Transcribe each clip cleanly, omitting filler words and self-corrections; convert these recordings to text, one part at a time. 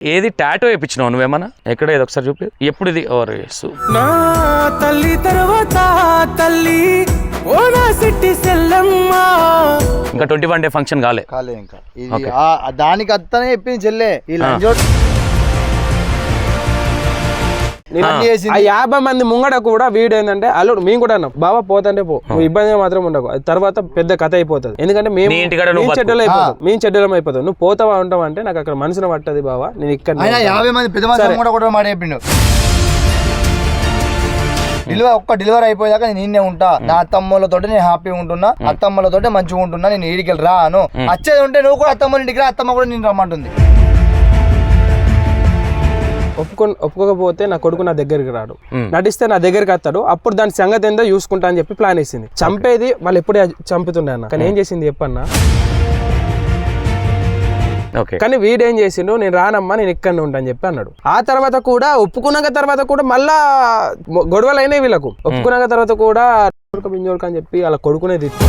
ఏది టాటో వేయించినావు నువ్వేమన్నా? ఎక్కడ ఏదో ఒకసారి చూపి. ఎప్పుడు ఇది? నా తల్లి తర్వాత తల్లి ఓనా సిట్టి సెల్లమ్మ. ఇంకా 21 డే ఫంక్షన్ కాలే ఇంకా ఇది దానికి అత్తనే చెప్పింది చెల్లె. ఈ లంజోట్ 50 మంది ముంగడ కూడా వీడు ఏంటంటే అల్లుడు మేము కూడా అన్నాం బాబా పోతంటే పో, నువ్వు ఇబ్బంది మాత్రం ఉండకు, అది తర్వాత పెద్ద కథ అయిపోతుంది. ఎందుకంటే మేము చెడ్డలం అయిపోతాం, నువ్వు పోతావా ఉంటావు అంటే నాకు అక్కడ మనసున పట్టది బాబా. నేను ఇక్కడ 50 మంది పెద్ద మంది కూడా మాట చెప్పిండు. ఒక్క డెలివరీ అయిపోయాక నేను ఈయనే ఉంటా, నా అత్తమ్మలతో నేను హ్యాపీగా ఉంటున్నా, అత్తమ్మలతో మంచిగా ఉంటున్నా, నేను ఈడికి రాను. వచ్చేది ఉంటే నువ్వు కూడా అత్తమ్మ ఇంటికి రా, అత్తమ్మ కూడా నేను రమ్మంటుంది. ఒప్పుకోకపోతే నా కొడుకు నా దగ్గరికి రాడు, నటిస్తే నా దగ్గరికి వస్తాడు, అప్పుడు దాని సంగతి ఏందో చూసుకుంటా అని చెప్పి ప్లాన్ వేసింది. చంపేది వాళ్ళు ఎప్పుడే చంపుతుండే అన్న, కానీ ఏం చేసింది చెప్పన్నా. కానీ వీడేం చేసిండు, నేను రానమ్మా నేను ఇక్కడనే ఉంటా అని చెప్పి అన్నాడు. ఆ తర్వాత కూడా ఒప్పుకున్నాక తర్వాత కూడా మళ్ళా గొడవలు అయినాయి వీళ్ళకు. ఒప్పుకున్నాక తర్వాత కూడా బింజోడుక అని చెప్పి వాళ్ళ కొడుకునే తిట్టు.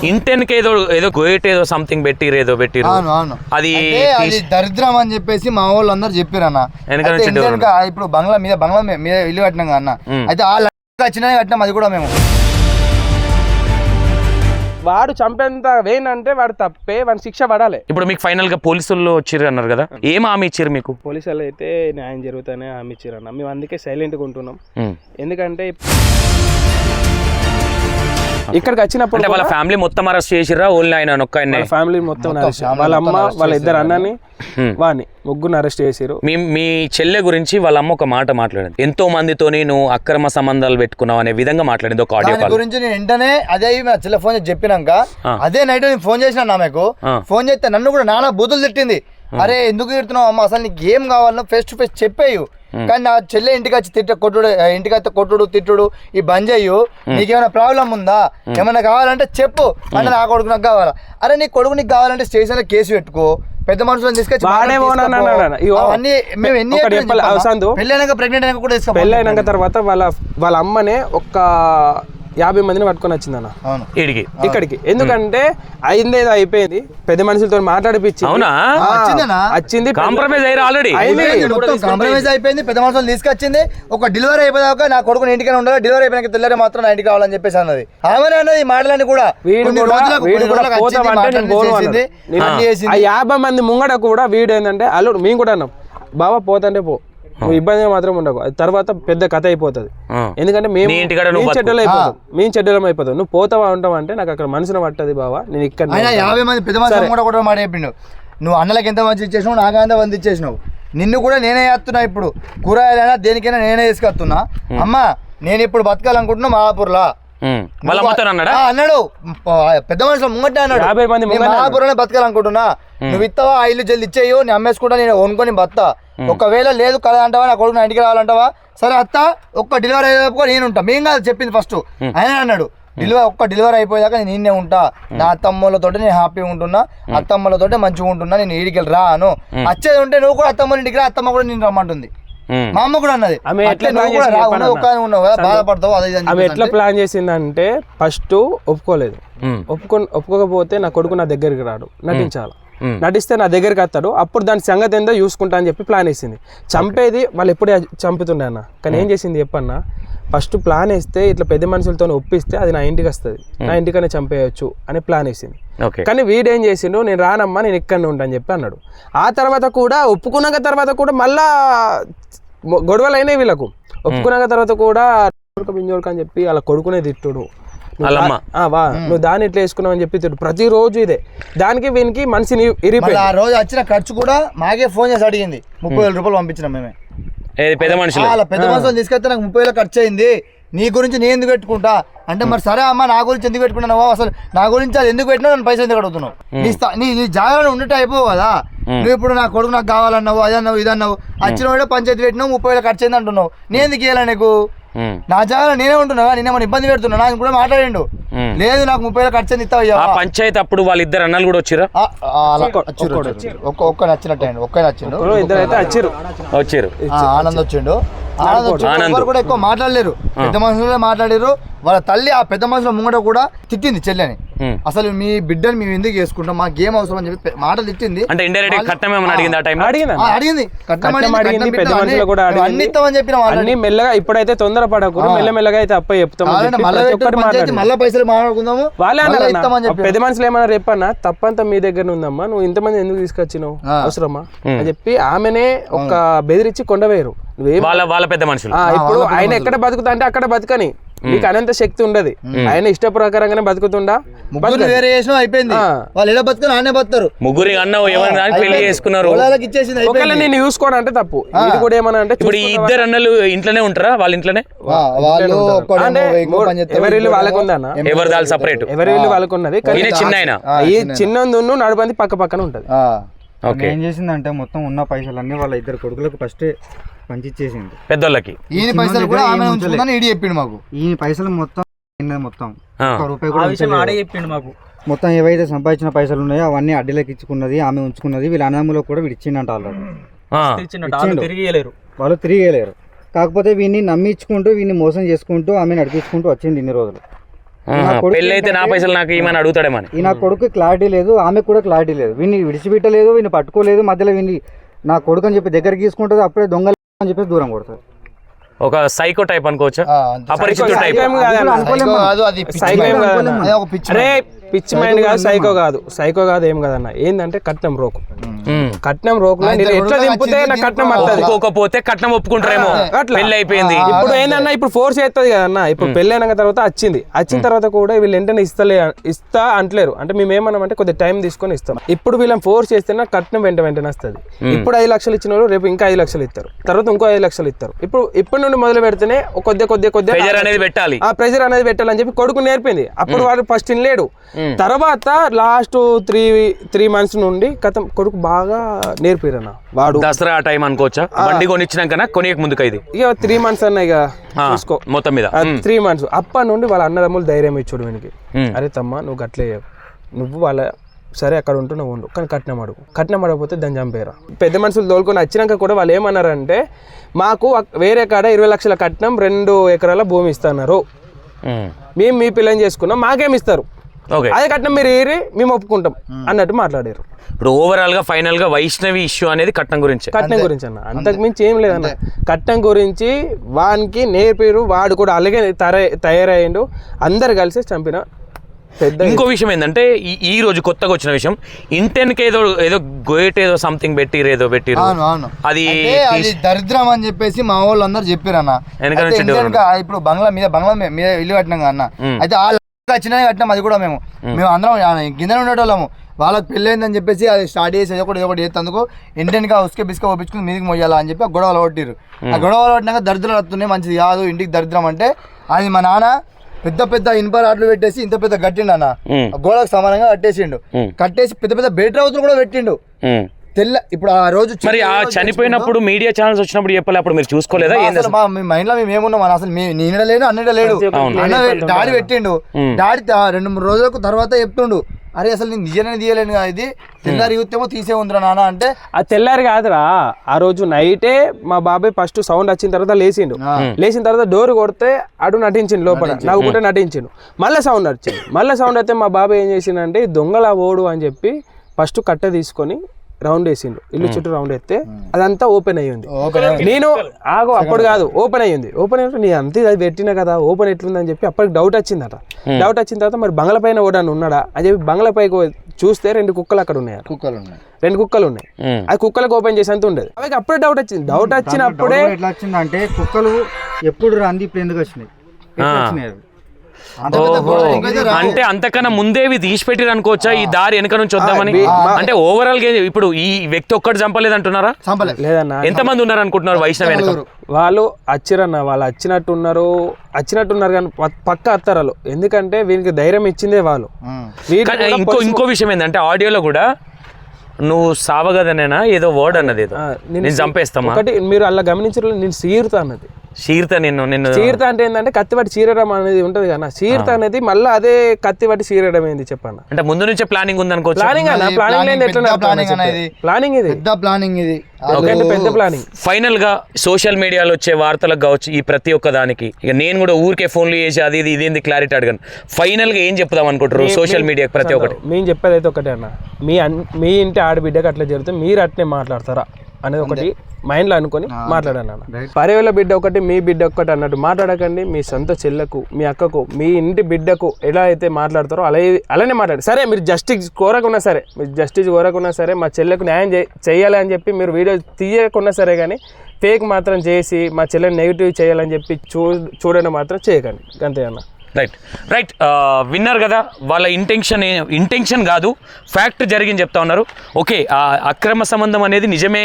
ఇంటెన్కి ఏదో గోయట్ ఏదో సంథింగ్ పెట్టిరు. అది దరిద్రం అని చెప్పేసి మా వాళ్ళు అందరు చెప్పారన్న. ఇప్పుడు బంగ్లా మీద ఇల్లు కట్టినాం అన్న, అయితే వచ్చినా కట్టినాం అది కూడా మేము. వాడు చంపేంత వేనంటే వాడు తప్పే, వాడి శిక్ష పడాలి. ఇప్పుడు మీకు ఫైనల్ గా పోలీసులు వచ్చిర్రు అన్నారు కదా, ఏం హామీ ఇచ్చారు మీకు? పోలీసులు అయితే న్యాయం జరుగుతానే హామీ ఇచ్చారు అన్న. మేము అందుకే సైలెంట్ గా ఉంటున్నాం. ఎందుకంటే ఇక్కడికి వచ్చినప్పుడు వాళ్ళ ఫ్యామిలీ మొత్తం అరెస్ట్ చేసిర్రా? ఓన్లీ ఆయన ఒక్క ఫ్యామిలీ మొత్తం అరెస్ట్, వాళ్ళ అమ్మ వాళ్ళ ఇద్దరు అన్నని వాడిని ముగ్గురు అరెస్ట్ చేసిరు. మీ చెల్లె గురించి వాళ్ళ అమ్మ ఒక మాట మాట్లాడింది, ఎంతో మందితోని నువ్వు అక్రమ సంబంధాలు పెట్టుకున్నావు అనే విధంగా మాట్లాడింది. ఒక ఆడియో కాల్ గురించి నేను వెంటనే అదే చెల్లె ఫోన్ చేసి చెప్పినాక అదే నైట్ నేను ఫోన్ చేసిన ఆమెకు. ఫోన్ చేస్తే నన్ను కూడా నానా బూతులు తిట్టింది. అరే ఎందుకు తిడుతున్నావు అమ్మ, అసలు నీకు ఏం కావాలన్నా ఫేస్ టు ఫేస్ చెప్పేయు. కానీ నా చెల్లె ఇంటికి వచ్చి కొట్టుడు, ఇంటికి వచ్చి కొట్టుడు తిట్టుడు ఈ బంద్ చెయ్యు. నీకేమైనా ప్రాబ్లం ఉందా, ఏమైనా కావాలంటే చెప్పు అంటే నా కొడుకు నాకు కావాలా. అరే నీ కొడుకు నీకు కావాలంటే స్టేషన్ లో కేసు పెట్టుకో, పెద్ద మనుషులను తీసుకొచ్చి పెళ్ళైనాక తర్వాత వాళ్ళ అమ్మనే ఒక 50 మందిని పట్టుకొని వచ్చిందన్న ఇక్కడికి. ఎందుకంటే అయిందేదో అయిపోయింది, పెద్ద మనుషులతో మాట్లాడిపించి వచ్చింది, కాంప్రమైజ్ అయిపోయింది, పెద్ద మనుషులు తీసుకొచ్చింది. ఒక డెలివరీ అయిపోయాక నా కొడుకు ఇంటికైనా ఉండాలి, డెలివరీ అయిపోయినాక తెల్లారి మాత్రం నా ఇంటికి కావాలని చెప్పేసి అన్నది. ఆమె అన్నది మాటలని కూడా 50 మంది ముంగడ కూడా వీడు ఏంటంటే అల్లుడు మేము కూడా అన్నాం బాబా పోతంటే పో, నువ్వు ఇబ్బంది మాత్రం ఉండకు, అది తర్వాత పెద్ద కథ అయిపోతుంది. ఎందుకంటే మేము చెడ్డలం అయిపోతాం, నువ్వు పోతావా ఉంటావు అంటే నాకు అక్కడ మనసున పట్టది బావా. నేను ఇక్కడ 50 మంది పెద్ద మనుషులు కూడా మాట చెప్పిండు. నువ్వు అన్నలకి ఎంత మంది ఇచ్చేసినావు, నాకు ఎంత మంది ఇచ్చేసినావు, నిన్ను కూడా నేనే చేస్తున్నా. ఇప్పుడు కూరగాయలైనా దేనికైనా నేనే తీసుకొస్తున్నా. అమ్మా నేను ఇప్పుడు బతకాలనుకుంటున్నా మాదాపూర్లా అన్నాడు. పెద్ద మనుషులు ముంగట్టే అన్నాడు, 50 మంది మాదాపూర్లోనే బతకాలనుకుంటున్నా, నువ్వు ఇస్తావా ఆ ఇల్లు జల్ది ఇచ్చేయో, నేను అమ్మేసుకుంటా, నేను కొనుక్కొని బతా. ఒకవేళ లేదు కదా అంటావా, నా కొడుకు నా ఇంటికి రావాలంటావా, సరే అత్త ఒక్క డెలివరీ అయ్యేదాకా నేను ఉంటా. మేము కాదు చెప్పింది ఫస్ట్, ఆయన అన్నాడు ఒక్క డెలివరీ అయిపోయాక నేను ఈయనే ఉంటా, నా అత్తమ్మలతో నేను హ్యాపీగా ఉంటున్నా, అత్తమ్మలతో మంచిగా ఉంటున్నా, నేను ఈడికి రాను. వచ్చేది ఉంటే నువ్వు కూడా అత్తమ్మ ఇంటికి రా, అత్తమ్మ కూడా నేను రమ్మంటుంది. మా అమ్మ కూడా అన్నది బాధపడతావు. ఆమె ఎట్లా ప్లాన్ చేసిందంటే ఫస్ట్ ఒప్పుకోలేదు, ఒప్పుకోకపోతే నా కొడుకు నా దగ్గరికి రాడు, నటించాలి, నటిస్తే నా దగ్గరికి వస్తాడు, అప్పుడు దాని సంగతి ఏందో చూసుకుంటా అని చెప్పి ప్లాన్ వేసింది. చంపేది వాళ్ళు ఎప్పుడే చంపుతుండే అన్న, కానీ ఏం చేసింది చెప్పన్నా, ఫస్ట్ ప్లాన్ వేస్తే ఇట్లా పెద్ద మనుషులతో ఒప్పిస్తే అది నా ఇంటికి వస్తుంది, నా ఇంటికనే చంపేయచ్చు అని ప్లాన్ వేసింది. కానీ వీడేం చేసిండు, నేను రానమ్మా నేను ఇక్కడనే ఉంటా అని చెప్పి అన్నాడు. ఆ తర్వాత కూడా ఒప్పుకున్నాక తర్వాత కూడా మళ్ళా గొడవలు అయినాయి వీళ్ళకు. ఒప్పుకున్నాక తర్వాత కూడా బింజోడుక అని చెప్పి వాళ్ళ కొడుకునే తిట్టుడు, నువ్వు దాన్ని ఎట్లా వేసుకున్నావు అని చెప్పి తిట్టు ప్రతిరోజు ఇదే. దానికి వీనికి మనిషిని ఇరిపోయి ఆ రోజు వచ్చిన ఖర్చు కూడా మాకే ఫోన్ చేసి అడిగింది. 30,000 రూపాయలు పంపించినాం మేమే. పెద్ద మనుషులు తీసుకెళ్తే నాకు 30,000 ఖర్చు అయింది, నీ గురించి నేను ఎందుకు పెట్టుకుంటా అంటే, మరి సరే అమ్మ నా గురించి ఎందుకు పెట్టుకున్నావు, అసలు నా గురించి అది ఎందుకు పెట్టినా నన్ను పైసలు ఎందుకు అడుగుతున్నావు, నీ జాగాలో ఉండేట అయిపోవు కదా. నువ్వు ఇప్పుడు నా కొడుకు నాకు కావాలన్నావు, అదన్నావు ఇదన్నావు, వచ్చిన వాడే పంచాయతీ పెట్టినావు, 30,000 ఖర్చు అయింది అంటున్నావు, నేను ఎందుకు ఇవ్వాలా నీకు, నా జాగాలో నేనే ఉంటున్నా, నేనేమన్నా ఇబ్బంది పెడుతున్నా, నాకు కూడా మాట్లాడిండు. లేదు నాకు 30,000 ఖర్చు అయింది ఇస్తావా. పంచాయతీ అప్పుడు వాళ్ళిద్దరు అన్నలు కూడా వచ్చిరా, ఒక్క నచ్చినట్టు అయ్యండి, ఒక్క నచ్చిండు, వచ్చారు ఆనంద్ వచ్చిండు. ఆనంద్ కూడా ఎక్కువ మాట్లాడలేరు, పెద్ద మనుషులే మాట్లాడారు. వాళ్ళ తల్లి ఆ పెద్ద మనుషుల ముంగట కూడా తిట్టింది చెల్లెని. అసలు మీ బిడ్డని మేము ఎందుకు చేసుకుంటాం, మాకు ఏం అవసరం అని చెప్పి మాటలు తిట్టింది. అంటే ఇండైరెక్ట్ కట్నం ఏమని అడిగింది ఆ టైం అడిగింది కట్నం అడిగింది, పెద్ద మనుషులు కూడా అన్ని ఇస్తామని చెప్పిన అన్ని మెల్లగా. ఇప్పుడైతే తొందర పడకూడదు, మెల్లమెల్లగా అయితే అప్ప చెప్తాం, మళ్ళీ పైసలు మాట్లాడుకుందాము. వాళ్ళే అన్నారు పెద్ద మనుషులు ఏమన్నా రేపన్నా తప్పంతా మీ దగ్గర ఉందమ్మా, నువ్వు ఇంతమంది ఎందుకు తీసుకొచ్చినావు అవసరమా అని చెప్పి ఆమెనే ఒక బెదిరించి కొండవేరు. వాళ్ళ పెద్ద మనుషులు ఇప్పుడు ఆయన ఎక్కడ బతుకుతా అంటే అక్కడ బతకని, నీకు అనంత శక్తి ఉండదు. ఆయన ఇష్ట ప్రకారంగానే బతుకుతుండా, వేరే చేసిన అయిపోయింది. వాళ్ళు ఎలా బతుకుని ఆయనే బతారు. ముగ్గురి అన్న పెళ్లి చేసుకున్నారు, ఒకవేళ నేను చూసుకోను అంటే తప్పు. ఇది కూడా ఏమన్నా అంటే ఇప్పుడు ఈ ఇద్దరు అన్నలు ఇంట్లోనే ఉంటారా, వాళ్ళ ఇంట్లోనే ఎవరి ఇల్లు వాళ్ళకు ఉందన్న, ఎవరి దాని సపరేట్, ఎవరి ఇల్లు వాళ్ళకు ఉన్నది. చిన్న ఆయన ఈ చిన్న నడుబంది పక్క పక్కన ఉంటది. ఏం చేసిందంటే మొత్తం ఉన్న పైసలన్నీ వాళ్ళ ఇద్దరు కొడుకులకు ఫస్ట్ పంచిచ్చేసింది పెద్దోళ్ళకి. ఈయన పైసలు కూడా ఆమె ఉంచుకుందని ఈడి చెప్పిండు మాకు. ఈ పైసలు మొత్తం ఒక్క రూపాయి కూడా చెప్పిండు మాకు. మొత్తం ఏవైతే సంపాదించిన పైసలు ఉన్నాయో అవన్నీ అడ్డీలకు ఇచ్చుకున్నది, ఆమె ఉంచుకున్నది. వీళ్ళ అన్నములో కూడా వీడిచ్చిండంట ఆల్రెడీ. వాళ్ళు తిరిగేయలేరు. కాకపోతే వీడిని నమ్మించుకుంటూ వీడిని మోసం చేసుకుంటూ ఆమె నడిపించుకుంటూ వచ్చింది ఇన్ని రోజులు. పెళ్ళి అయితే నా పైసలు నాకు ఏమని అడుగుతాడేమని. ఈ నా కొడుకు క్లారిటీ లేదు, ఆమెకు కూడా క్లారిటీ లేదు. వీడిని విడిచిపెట్టలేదు, వీడిని పట్టుకోలేదు. మధ్యలో వీడిని నా కొడుకు అని చెప్పి దగ్గరికి తీసుకుంటుంది, అప్పుడే దొంగలు అని చెప్పి దూరం కొడుతుంది. ఒక సైకో టైప్ అనుకోవచ్చా, అపరిచిత టైప్. పిచ్చి మైండ్ కాదు, సైకో కాదు, సైకో కాదు, ఏం కాదన్న. ఏంటంటే కట్నం రోకు, కట్నం రోకులో ఎట్లా దింపితే నా కట్నం వస్తుంది, ఒప్పుకోకపోతే కట్నం ఒప్పుకుంటారేమో, పెళ్లి అయిపోయింది. ఇప్పుడు ఏందన్నా, ఇప్పుడు ఫోర్స్ చేస్తుంది కదన్నా. ఇప్పుడు పెళ్లి అయిన తర్వాత వచ్చిన తర్వాత కూడా వీళ్ళు వెంటనే ఇస్తా అంటలేరు. అంటే మేము ఏమన్నామంటే కొద్దిగా టైం తీసుకొని ఇస్తాం. ఇప్పుడు వీళ్ళని ఫోర్స్ చేస్తే కట్నం వెంటనే వస్తుంది. ఇప్పుడు 5 లక్షలు ఇచ్చిన వాళ్ళు రేపు ఇంకా 5 లక్షలు ఇస్తారు, తర్వాత ఇంకో 5 లక్షలు ఇస్తారు. ఇప్పటి నుండి మొదలు పెడితేనే కొద్దిగా ప్రెజర్ అనేది పెట్టాలి, ఆ ప్రెజర్ అనేది పెట్టాలని చెప్పి కొడుకు నేర్పింది. అప్పుడు వాడు ఫస్ట్ తినలేడు. తర్వాత లాస్ట్ 3 months నుండి కథం కొడుకు బాగా నేర్పిరన్న. వాడు దసరా టైం అనుకోవచ్చా, బండి కొనిచ్చినాక కొనియక ముందుకు ఇది ఇక 3 months అన్న ఇక చూసుకో మొత్తం మీద 3 months. అప్పటి నుండి వాళ్ళ అన్నదమ్ములు ధైర్యం ఇచ్చాడు వీనికి. అరే తమ్మ నువ్వు గట్లే, నువ్వు వాళ్ళ సరే అక్కడ ఉంటూ నువ్వు ఉండు, కానీ కట్నం అడగపోతే దాన్ని చంపేరా. పెద్ద మనుషులు తోలుకొని వచ్చినాక కూడా వాళ్ళు ఏమన్నారంటే, మాకు వేరే కాడ 20 లక్షల కట్నం 2 ఎకరాల భూమి ఇస్తున్నారు, మేము మీ పిల్లని చేసుకున్నాం, మాకేమి ఇస్తారు, అదే కట్నం మీరు ఏరి మేము ఒప్పుకుంటాం అన్నట్టు మాట్లాడారు. ఇప్పుడు ఓవరాల్ గా ఫైనల్ గా వైష్ణవి ఇష్యూ అనేది కట్నం గురించి అన్న, అంతకు మించి ఏం లేదన్న. కట్నం గురించి వానికి నేర్పిరు, వాడు కూడా అలాగే తయారయ్యిండు, అందరు కలిసి చంపిన పెద్ద. ఇంకో విషయం ఏంటంటే ఈ రోజు కొత్తగా వచ్చిన విషయం, ఇంటెన్కి ఏదో గోయట్ ఏదో సంథింగ్ పెట్టిరు, అది దరిద్రం అని చెప్పేసి మా వాళ్ళు అందరు చెప్పారు అన్న. ఇప్పుడు బంగ్లా మీద ఇల్లు కట్టినాం అన్న, అయితే చిన్న కట్టినాం. అది కూడా మేము అందరం కింద ఉండేటోళ్ళము. వాళ్ళకి పెళ్ళైందని చెప్పేసి అది స్టార్ట్ చేసి ఒకటి చేసేందుకు ఇంటికి ఉసుక బిస్క ఒప్పించుకుని మీదికి మొయ్యాలా అని చెప్పి ఆ గొడవలు కొట్టిరు. ఆ గొడవలు కొట్టినాక దరిద్రం వస్తున్నాయి, మంచిది కాదు ఇంటికి దరిద్రం అంటే. అది మా నాన్న పెద్ద ఇనుప రాడ్లు పెట్టేసి ఇంత పెద్ద కట్టిండు అన్న, గోడకు సమానంగా కట్టేసి పెద్ద బెటర్ అవుతులు కూడా పెట్టిండు. ఇప్పుడు ఆ రోజు మరి ఆ చనిపోయినప్పుడు మీడియా ఛానల్స్ వచ్చినప్పుడు చెప్పాలి, అప్పుడు మీరు చూసుకోలేదా? మా మైండ్ లో మేము ఏమున్నాం అసలు, నీడలేను అన్నిడలేడు. డాడీ పెట్టిండు, డాడీ 2-3 రోజులకు తర్వాత చెప్తుండు, అరే అసలు నేను నిజాన్ని తీయలేను కదా, ఇది తెల్లారి యూతేమో తీసే ఉందిరా నాన్న అంటే. ఆ తెల్లారి కాదురా, ఆ రోజు నైటే మా బాబాయ్ ఫస్ట్ సౌండ్ వచ్చిన తర్వాత లేచిన తర్వాత డోర్ కొడితే అటు నటించిండు, లోపల నవ్వుకుంటే నటించిండు. మళ్ళీ సౌండ్ వచ్చింది, అయితే మా బాబాయ్ ఏం చేసిండంటే దొంగల ఓడు అని చెప్పి ఫస్ట్ కట్ట తీసుకొని రౌండ్ వేసిండు, ఇల్లు చుట్టూ రౌండ్ వేస్తే అదంతా ఓపెన్ అయ్యింది. నేను అప్పుడు కాదు, ఓపెన్ అయ్యింది. నీ అంతే అది పెట్టినా కదా, ఓపెన్ ఎట్లుందని చెప్పి అప్పటికి డౌట్ వచ్చిందట. డౌట్ వచ్చిన తర్వాత మరి బంగ్లా పైన ఓడాను ఉన్నాడా అని చెప్పి బంగ్లా పైకి చూస్తే 2 కుక్కలు అక్కడ ఉన్నాయి, 2 కుక్కలు ఉన్నాయి. అది కుక్కలకు ఓపెన్ చేసేంత ఉండేది. అవి అప్పుడే డౌట్ వచ్చినప్పుడే ఎట్లా వచ్చిందంటే కుక్కలు ఎప్పుడు రంది ఇప్పుడు ఎందుకు వచ్చినాయి, అంటే అంతకన్నా ముందేవి తీసి పెట్టిరు అనుకోవచ్చా, ఈ దారి వెనక నుంచి వద్దామని. అంటే ఓవరాల్ గా ఇప్పుడు ఈ వ్యక్తి ఒక్కటి చంపలేదు అంటున్నారా? లేదన్నా, ఎంతమంది ఉన్నారు అనుకుంటున్నారు వైష్ణవి వెనక? వాళ్ళు వచ్చిరన్న, వాళ్ళు వచ్చినట్టున్నారు కానీ పక్క అత్తరాలు, ఎందుకంటే వీనికి ధైర్యం ఇచ్చిందే వాళ్ళు. ఇంకో విషయం ఏంటంటే ఆడియోలో కూడా నువ్వు సావగదనేనా ఏదో వర్డ్ అన్నది, నేను చంపేస్తామా. ఒకటి మీరు అలా గమనించారు, నేను సీరుతా అన్నది. చీరత నిన్ను చీరత అంటే ఏంటంటే కత్తిపట్టి చీరడం అనేది ఉంటది కదా, చీరత అనేది మళ్ళీ అదే కత్తిపట్టి చీరడం ఏంది చెప్పన్న. అంటే ముందు నుంచే ప్లానింగ్ ఉంది అనుకోవచ్చు. ప్లానింగ్ అన్న, ప్లానింగ్ ఎట్లా ప్లానింగ్ ఇది పెద్ద ప్లానింగ్ ఇది పెద్ద ప్లానింగ్. ఫైనల్ గా సోషల్ మీడియాలో వచ్చే వార్తలకు కావచ్చు, ఈ ప్రతి ఒక్క దానికి ఇక నేను కూడా ఊరికే ఫోన్లు చేసి అది ఇది ఇదేంది క్లారిటీ అడగను. ఫైనల్ గా ఏం చెప్దాం అనుకుంటారు సోషల్ మీడియా ప్రతి ఒక్కటి? మేము చెప్పేది అయితే ఒకటే అన్న, మీ ఇంటి ఆడబిడ్డకి అట్లా జరిగితే మీరు అట్నే మాట్లాడతారా అనేది ఒకటి మైండ్లో అనుకొని మాట్లాడాను అన్న. పరేవుల బిడ్డ ఒకటి, మీ బిడ్డ ఒకటి అన్నట్టు మాట్లాడకండి. మీ సొంత చెల్లెకు, మీ అక్కకు, మీ ఇంటి బిడ్డకు ఎలా అయితే మాట్లాడతారో అలానే మాట్లాడండి. సరే మీరు జస్టిస్ కోరకున్నా సరే, మా చెల్లెకు న్యాయం చేయాలి అని చెప్పి మీరు వీడియో తీయకున్నా సరే, కానీ ఫేక్ మాత్రం చేసి మా చెల్లెని నెగిటివ్ చేయాలని చెప్పి చూడడం మాత్రం చేయకండి, అంతే అన్న. రైట్ విన్నారు కదా, వాళ్ళ ఇంటెన్షన్ కాదు, ఫ్యాక్ట్ జరిగింది చెప్తా ఉన్నారు. ఓకే, ఆ అక్రమ సంబంధం అనేది నిజమే,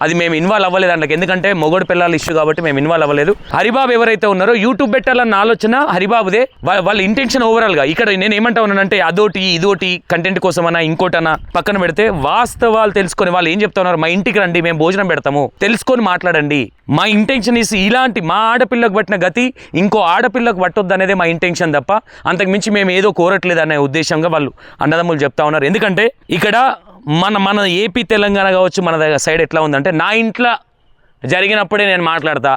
అది మేము ఇన్వాల్వ్ అవ్వలేదు అందులోకి, ఎందుకంటే మొగోడు పిల్లల ఇష్యూ కాబట్టి మేము ఇన్వాల్వ్ అవ్వలేదు. హరిబాబు ఎవరైతే ఉన్నారో యూట్యూబ్ పెట్టాలన్న ఆలోచన హరిబాబుదే, వాళ్ళ ఇంటెన్షన్ ఓవరాల్గా. ఇక్కడ నేను ఏమంటా ఉన్నానంటే అదోటి ఇదోటి కంటెంట్ కోసమన్నా ఇంకోటన్నా పక్కన పెడితే వాస్తవాలు తెలుసుకొని వాళ్ళు ఏం చెప్తా ఉన్నారు, మా ఇంటికి రండి మేము భోజనం పెడతాము, తెలుసుకొని మాట్లాడండి. మా ఇంటెన్షన్ ఇలాంటి మా ఆడపిల్లకు పట్టిన గతి ఇంకో ఆడపిల్లకు పట్టొద్దు అనేదే మా ఇంటెన్షన్ తప్ప అంతకు మించి మేము ఏదో కోరట్లేదు అనే ఉద్దేశంగా వాళ్ళు అన్నదమ్ములు చెప్తా ఉన్నారు. ఎందుకంటే ఇక్కడ మన ఏపీ తెలంగాణ కావచ్చు, మన సైడ్ ఎట్లా ఉందంటే నా ఇంట్లో జరిగినప్పుడే నేను మాట్లాడతా,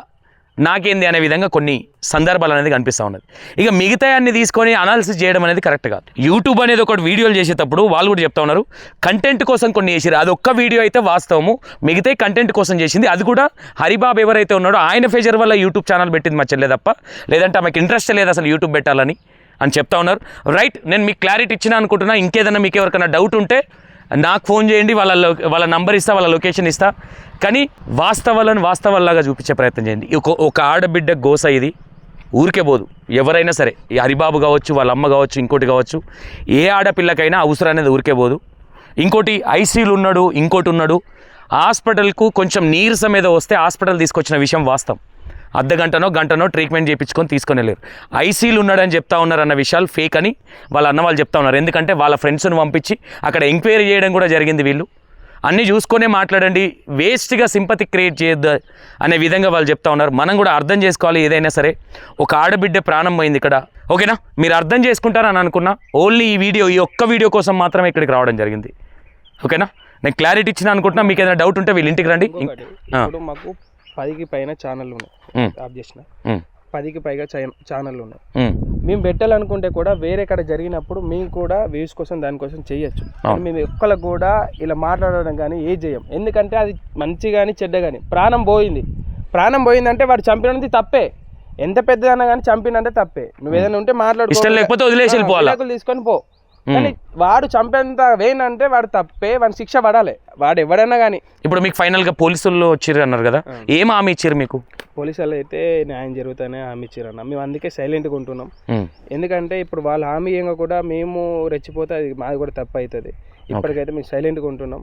నాకేంది అనే విధంగా కొన్ని సందర్భాలు అనేది కనిపిస్తూ ఉన్నది. ఇక మిగతా అన్ని తీసుకొని అనాలిసిస్ చేయడం అనేది కరెక్ట్ కాదు. యూట్యూబ్ అనేది ఒకటి వీడియోలు చేసేటప్పుడు వాళ్ళు కూడా చెప్తా ఉన్నారు కంటెంట్ కోసం కొన్ని చేసారు, అది ఒక్క వీడియో అయితే వాస్తవము, మిగతా కంటెంట్ కోసం చేసింది. అది కూడా హరిబాబు ఎవరైతే ఉన్నాడో ఆయన ఫేజర్ వల్ల యూట్యూబ్ ఛానల్ పెట్టింది మా చెల్లె తప్ప, లేదంటే ఆమెకు ఇంట్రెస్ట్ లేదు అసలు యూట్యూబ్ పెట్టాలని అని చెప్తా ఉన్నారు. రైట్, నేను మీకు క్లారిటీ ఇచ్చినా అనుకుంటున్నా. ఇంకేదన్నా మీకు ఎవరికైనా డౌట్ ఉంటే నాకు ఫోన్ చేయండి, వాళ్ళ నంబర్ ఇస్తా, వాళ్ళ లొకేషన్ ఇస్తా. కానీ వాస్తవాల్లాగా చూపించే ప్రయత్నం చేయండి. ఒక ఆడబిడ్డ గోస ఇది ఊరికే పోదు. ఎవరైనా సరే, ఈ హరిబాబు కావచ్చు, వాళ్ళ అమ్మ కావచ్చు, ఇంకోటి కావచ్చు, ఏ ఆడపిల్లకైనా అవసరం అనేది ఊరికే పోదు. ఇంకోటి ఐసీయూలు ఉన్నాడు, ఇంకోటి ఉన్నాడు, హాస్పిటల్కు కొంచెం నీరసం మీద వస్తే హాస్పిటల్ తీసుకొచ్చిన విషయం వాస్తవం. గంటనో ట్రీట్మెంట్ చేయించుకొని తీసుకొని వెళ్ళారు. ఐసీయూలు ఉన్నాడని చెప్తా ఉన్నారు అన్న విషయాలు ఫేక్ అని వాళ్ళ అన్న వాళ్ళు చెప్తా ఉన్నారు. ఎందుకంటే వాళ్ళ ఫ్రెండ్స్ని పంపించి అక్కడ ఎంక్వైరీ చేయడం కూడా జరిగింది. వీళ్ళు అన్నీ చూసుకొనే మాట్లాడండి, వేస్ట్గా సింపతి క్రియేట్ చేయొద్దు అనే విధంగా వాళ్ళు చెప్తా ఉన్నారు. మనం కూడా అర్థం చేసుకోవాలి, ఏదైనా సరే ఒక ఆడబిడ్డ ప్రాణం పోయింది ఇక్కడ. ఓకేనా, మీరు అర్థం చేసుకుంటారని అనుకున్నా. ఓన్లీ ఈ ఒక్క వీడియో కోసం మాత్రమే ఇక్కడికి రావడం జరిగింది. ఓకేనా, నేను క్లారిటీ ఇచ్చిన అనుకుంటున్నా. మీకు ఏదైనా డౌట్ ఉంటే వీళ్ళ ఇంటికి రండి. మాకు 10కి పైన ఛానళ్ళు ఉన్నాయి, ఆఫ్ చేసిన 10కి పైగా ఛానళ్ళు ఉన్నాయి. మేము పెట్టాలనుకుంటే కూడా వేరే కాడ జరిగినప్పుడు మేము కూడా వ్యూస్ కోసం దానికోసం చేయొచ్చు. మేము ఒక్కళ్ళకు కూడా ఇలా మాట్లాడడం కానీ ఏం చేయం. ఎందుకంటే అది మంచి కానీ చెడ్డ కానీ ప్రాణం పోయిందంటే వాడు చంపినది తప్పే. ఎంత పెద్దదన్నా కానీ చంపినంటే తప్పే. నువ్వు ఏదైనా ఉంటే మాట్లాడుకో, తీసుకొని పో. కానీ వాడు చంపేంత వేనంటే వాడు తప్పే, వాడి శిక్ష పడాలి, వాడు ఎవడైనా కానీ. ఇప్పుడు మీకు ఫైనల్గా పోలీసులు వచ్చారు అన్నారు కదా, ఏం హామీ ఇచ్చారు మీకు? పోలీసులు అయితే న్యాయం జరుగుతానే హామీ ఇచ్చారు అన్న. మేము అందుకే సైలెంట్గా ఉంటున్నాం. ఎందుకంటే ఇప్పుడు వాళ్ళ హామీ ఏంగా కూడా మేము రెచ్చిపోతే అది మాది కూడా తప్పు అవుతుంది. ఇప్పటికైతే మేము సైలెంట్గా ఉంటున్నాం.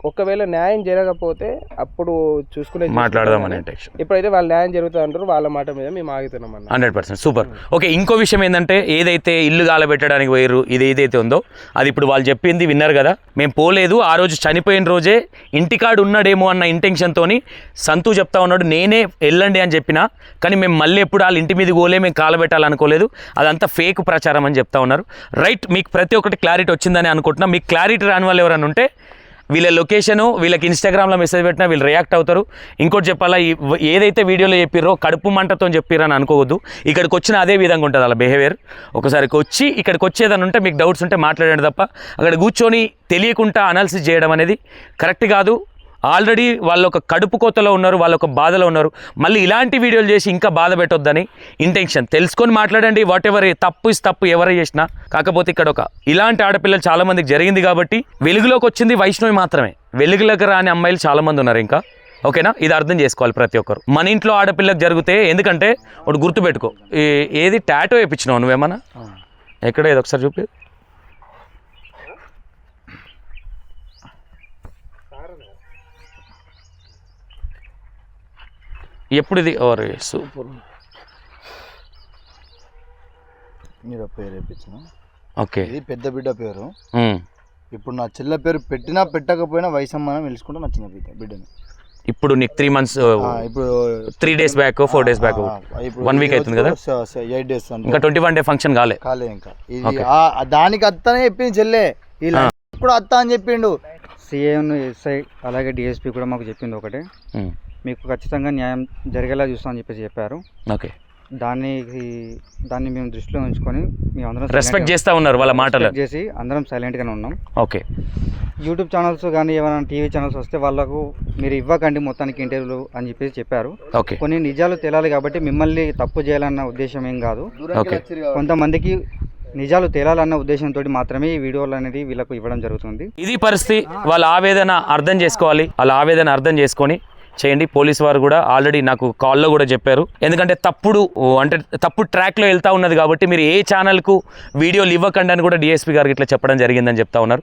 ఒకవేళ న్యాయం జరగకపోతే అప్పుడు చూసుకునే మాట్లాడదామని. ఇప్పుడైతే వాళ్ళు న్యాయం జరుగుతుంది అంటారు, వాళ్ళ మాట మీద మేము ఆగుతున్నాం అన్న. 100% సూపర్. ఓకే, ఇంకో విషయం ఏంటంటే ఏదైతే ఇల్లు గాలబెట్టడానికి పోయారు, ఇది ఏదైతే ఉందో అది ఇప్పుడు వాళ్ళు చెప్పింది విన్నారు కదా. మేము పోలేదు, ఆ రోజు చనిపోయిన రోజే ఇంటికాడు ఉన్నాడేమో అన్న ఇంటెన్షన్తో సంతూ చెప్తా ఉన్నాడు, నేనే వెళ్ళండి అని చెప్పినా. కానీ మేము మళ్ళీ ఎప్పుడు వాళ్ళ ఇంటి మీద పోలే, మేము కాలబెట్టాలనుకోలేదు, అదంతా ఫేక్ ప్రచారం అని చెప్తా ఉన్నారు. రైట్, మీకు ప్రతి ఒక్కటి క్లారిటీ వచ్చిందని అనుకుంటున్నా. మీకు క్లారిటీ రాని వాళ్ళు ఎవరైనా ఉంటే వీళ్ళ లొకేషను, వీళ్ళకి ఇన్స్టాగ్రామ్లో మెసేజ్ పెట్టినా వీళ్ళు రియాక్ట్ అవుతారు. ఇంకోటి చెప్పాలా, ఏదైతే వీడియోలో చెప్పిర్రో కడుపు మంటతో చెప్పిరని అనుకోవద్దు. ఇక్కడికి వచ్చిన అదే విధంగా ఉంటుంది అలా బిహేవియర్. ఒకసారికి వచ్చి ఇక్కడికి వచ్చేదని ఉంటే మీకు డౌట్స్ ఉంటే మాట్లాడండి తప్ప అక్కడ కూర్చొని తెలియకుండా అనాలిసిస్ చేయడం అనేది కరెక్ట్ కాదు. ఆల్రెడీ వాళ్ళు ఒక కడుపు కోతలో ఉన్నారు, వాళ్ళు ఒక బాధలో ఉన్నారు. మళ్ళీ ఇలాంటి వీడియోలు చేసి ఇంకా బాధ పెట్టొద్దని ఇంటెన్షన్. తెలుసుకొని మాట్లాడండి. వాట్ ఎవర్ తప్పు ఇస్ తప్పు ఎవరు చేసినా. కాకపోతే ఇక్కడ ఒక ఇలాంటి ఆడపిల్లలు చాలా మందికి జరిగింది కాబట్టి వెలుగులోకి వచ్చింది వైష్ణవి మాత్రమే. వెలుగులోకి రాని అమ్మాయిలు చాలా మంది ఉన్నారు ఇంకా. ఓకేనా, ఇది అర్థం చేసుకోవాలి ప్రతి ఒక్కరు. మన ఇంట్లో ఆడపిల్లకి జరిగితే, ఎందుకంటే ఒకటి గుర్తుపెట్టుకో, ఏది టాటో వేయించినావు నువ్వేమన్నా? ఎక్కడ ఏదో ఒకసారి చూపి. ఎప్పుడు ఇది? సూపర్. మీరు పేరు వేయించిన. ఓకే, ఇది పెద్ద బిడ్డ పేరు. ఇప్పుడు నా చెల్లె పేరు పెట్టినా పెట్టకపోయినా వైసమ్మ పిలుచుకుంటే నా చిన్న బిడ్డని. ఇప్పుడు నీకు 3 months ఇప్పుడు 3 days back 4 days back 1 week అవుతుంది కదా 8 days ఇంకా 21 day ఫంక్షన్ కాలే ఇంకా ఇది దానికి అత్తనే చెప్పింది చెల్లె ఇలా కూడా అత్త అని చెప్పిండు. సిఐను ఎస్ఐ అలాగే డిఎస్పీ కూడా మాకు చెప్పింది ఒకటే, మీకు ఖచ్చితంగా న్యాయం జరిగేలా చూస్తామని చెప్పారు. ఓకే, దాన్ని మేము దృష్టిలో ఉంచుకొని మేము అందరం రెస్పెక్ట్ చేస్తూ ఉన్నారు వాళ్ళ మాటలు చేసి అందరం సైలెంట్గానే ఉన్నాం. ఓకే, యూట్యూబ్ ఛానల్స్ కానీ ఏమైనా టీవీ ఛానల్స్ వస్తే వాళ్ళకు మీరు ఇవ్వకండి మొత్తానికి ఇంటర్వ్యూలు అని చెప్పారు. ఓకే, కొన్ని నిజాలు తేలాలి కాబట్టి మిమ్మల్ని తప్పు చేయాలన్న ఉద్దేశం ఏం కాదు. ఓకే, కొంతమందికి నిజాలు తేలాలన్న ఉద్దేశంతో మాత్రమే ఈ వీడియోలు అనేది వీళ్ళకు ఇవ్వడం జరుగుతుంది. ఇది పరిస్థితి. వాళ్ళ ఆవేదన అర్థం చేసుకోవాలి, వాళ్ళ ఆవేదన అర్థం చేసుకొని చేయండి. పోలీసు వారు కూడా ఆల్రెడీ నాకు కాల్లో కూడా చెప్పారు, ఎందుకంటే తప్పుడు ట్రాక్లో వెళ్తూ ఉన్నది కాబట్టి మీరు ఏ ఛానల్కు వీడియోలు ఇవ్వకండి అని కూడా డిఎస్పీ గారికి ఇట్లా చెప్పడం జరిగిందని చెప్తా ఉన్నారు.